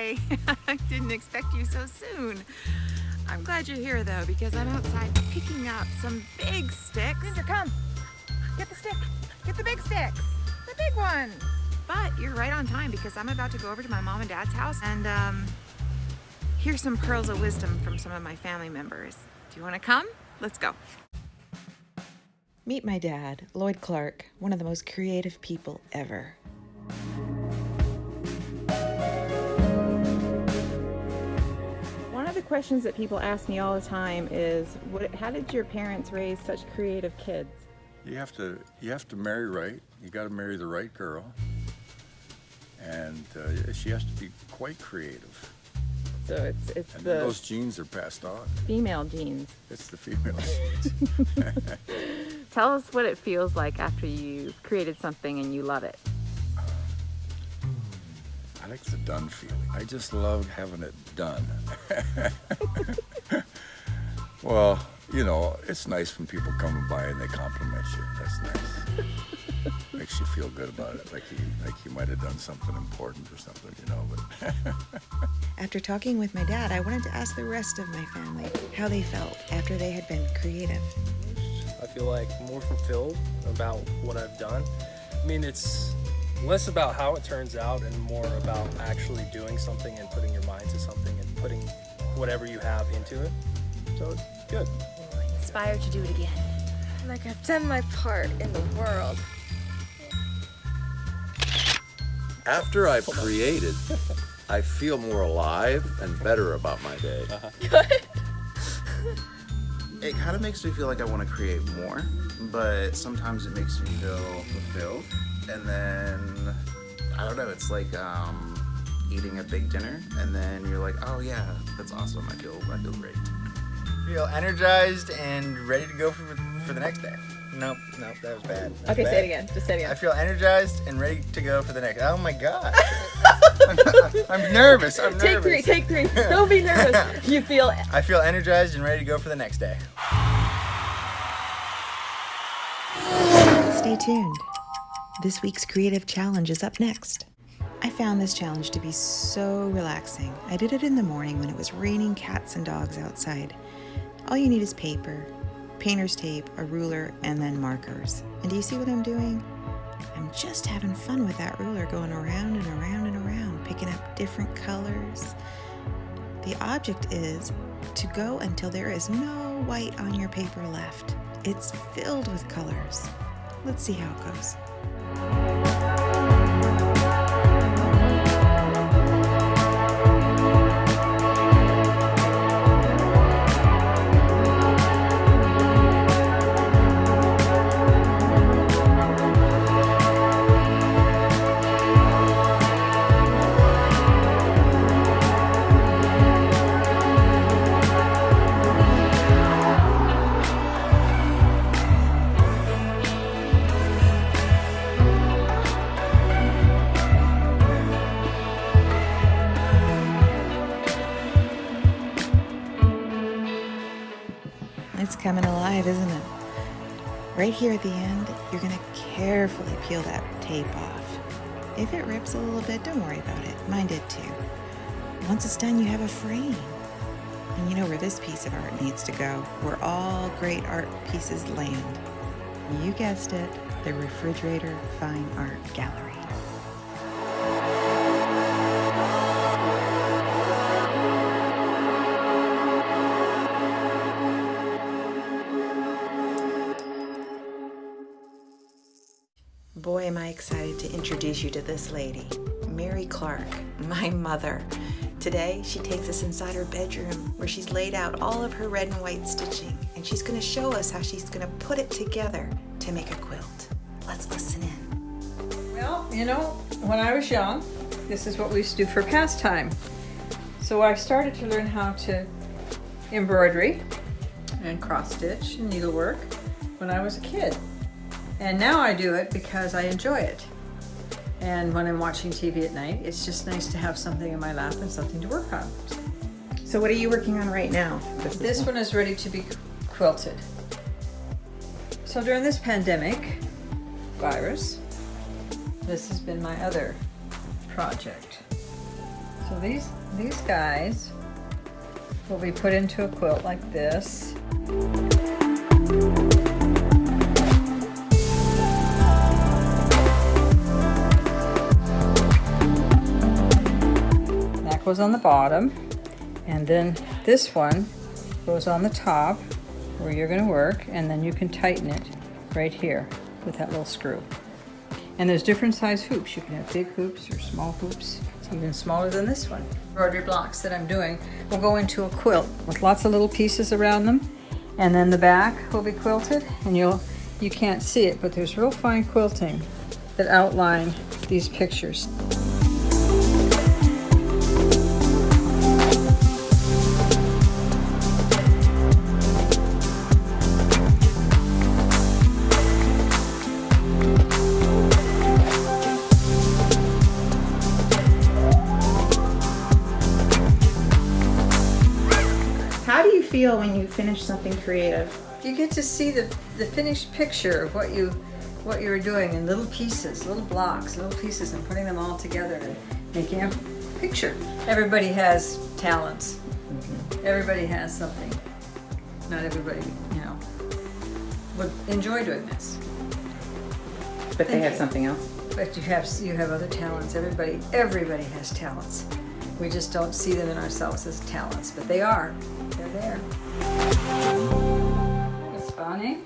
Hi. I didn't expect you so soon. I'm glad you're here though, because I'm outside picking up some big sticks. Ginger, come. Get the stick. Get the big sticks. The big one. But you're right on time because I'm about to go over to my mom and dad's house and hear some pearls of wisdom from some of my family members. Do you want to come? Let's go. Meet my dad, Lloyd Clark, one of the most creative people ever. One of the questions that people ask me all the time is, how did your parents raise such creative kids? You have to marry right. You got to marry the right girl, and she has to be quite creative. So it's and the those genes are passed on. Female genes. It's the female genes. Tell us what it feels like after you created something and you love it. I like the done feeling. I just love having it done. Well, you know, it's nice when people come by and they compliment you. That's nice. Makes you feel good about it, like you might have done something important or something, you know. But After talking with my dad, I wanted to ask the rest of my family how they felt after they had been creative. I feel like more fulfilled about what I've done. I mean, it's less about how it turns out and more about actually doing something and putting your mind to something and putting whatever you have into it. So it's good. Inspired to do it again. Like I've done my part in the world. After I've created, I feel more alive and better about my day. Good. It kind of makes me feel like I want to create more, but sometimes it makes me feel fulfilled. And then, I don't know, it's like eating a big dinner, and then you're like, oh yeah, that's awesome, I feel great. Feel energized and ready to go for the next day. Nope, that was bad. Okay, say it again. Just say it again. I feel energized and ready to go for the next. Oh my god. I'm nervous. Take three. Don't be nervous. You feel it. I feel energized and ready to go for the next day. Stay tuned. This week's creative challenge is up next. I found this challenge to be so relaxing. I did it in the morning when it was raining cats and dogs outside. All you need is paper, painter's tape, a ruler, and then markers. And do you see what I'm doing? I'm just having fun with that ruler, going around and around and around, picking up different colors. The object is to go until there is no white on your paper left. It's filled with colors. Let's see how it goes. It's coming alive, isn't it? Right here at the end, you're gonna carefully peel that tape off. If it rips a little bit, don't worry about it. Mine did too. Once it's done, you have a frame. And you know where this piece of art needs to go, where all great art pieces land. You guessed it, the Refrigerator Fine Art Gallery. Boy, am I excited to introduce you to this lady, Mary Clark, my mother. Today, she takes us inside her bedroom where she's laid out all of her red and white stitching, and she's going to show us how she's going to put it together to make a quilt. Let's listen in. Well, you know, when I was young, this is what we used to do for pastime. So I started to learn how to embroidery and cross stitch and needlework when I was a kid. And now I do it because I enjoy it. And when I'm watching TV at night, it's just nice to have something in my lap and something to work on. So what are you working on right now? This one is ready to be quilted. So during this pandemic virus, this has been my other project. So these guys will be put into a quilt like this. That goes on the bottom, and then this one goes on the top where you're going to work, and then you can tighten it right here with that little screw. And there's different size hoops. You can have big hoops or small hoops. It's even smaller than this one. Embroidery blocks that I'm doing will go into a quilt with lots of little pieces around them, and then the back will be quilted, and you can't see it, but there's real fine quilting that outline these pictures. How do you feel when you finish something creative? You get to see the finished picture of what you're doing in little pieces, little blocks, little pieces, and putting them all together and making a picture. Everybody has talents. Everybody has something. Not everybody, would enjoy doing this. But they have something else. But you have other talents. Everybody has talents. We just don't see them in ourselves as talents, but they are. They're there. It's funny.